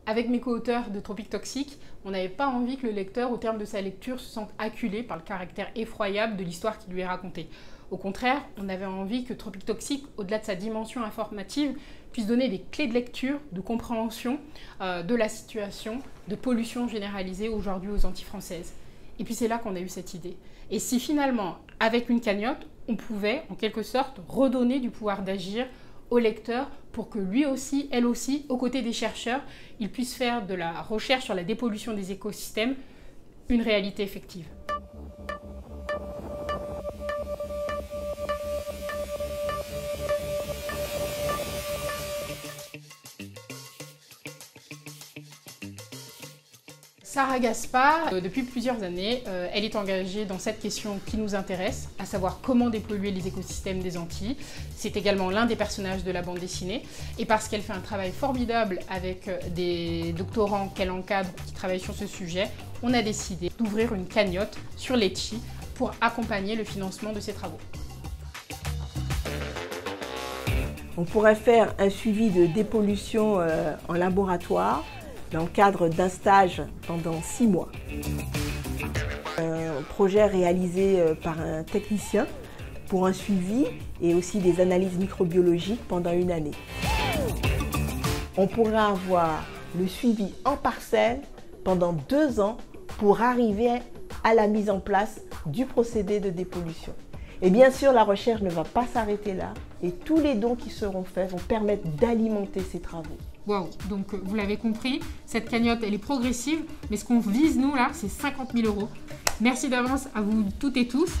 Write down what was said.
Avec mes co-auteurs de Tropique Toxique, on n'avait pas envie que le lecteur, au terme de sa lecture, se sente acculé par le caractère effroyable de l'histoire qui lui est racontée. Au contraire, on avait envie que Tropique Toxique, au-delà de sa dimension informative, puisse donner des clés de lecture, de compréhension de la situation, de pollution généralisée aujourd'hui aux Antilles françaises. Et puis c'est là qu'on a eu cette idée. Et si finalement, avec une cagnotte, on pouvait, en quelque sorte, redonner du pouvoir d'agir au lecteur pour que lui aussi, elle aussi, aux côtés des chercheurs, il puisse faire de la recherche sur la dépollution des écosystèmes une réalité effective. Sarah Gaspard, depuis plusieurs années, elle est engagée dans cette question qui nous intéresse, à savoir comment dépolluer les écosystèmes des Antilles. C'est également l'un des personnages de la bande dessinée. Et parce qu'elle fait un travail formidable avec des doctorants qu'elle encadre qui travaillent sur ce sujet, on a décidé d'ouvrir une cagnotte sur l'Etchi pour accompagner le financement de ces travaux. On pourrait faire un suivi de dépollution en laboratoire, dans le cadre d'un stage pendant 6 mois. Un projet réalisé par un technicien pour un suivi et aussi des analyses microbiologiques pendant 1 année. On pourrait avoir le suivi en parcelle pendant 2 ans pour arriver à la mise en place du procédé de dépollution. Et bien sûr, la recherche ne va pas s'arrêter là et tous les dons qui seront faits vont permettre d'alimenter ces travaux. Wow, donc vous l'avez compris, cette cagnotte elle est progressive, mais ce qu'on vise nous là, c'est 50 000 €. Merci d'avance à vous toutes et tous.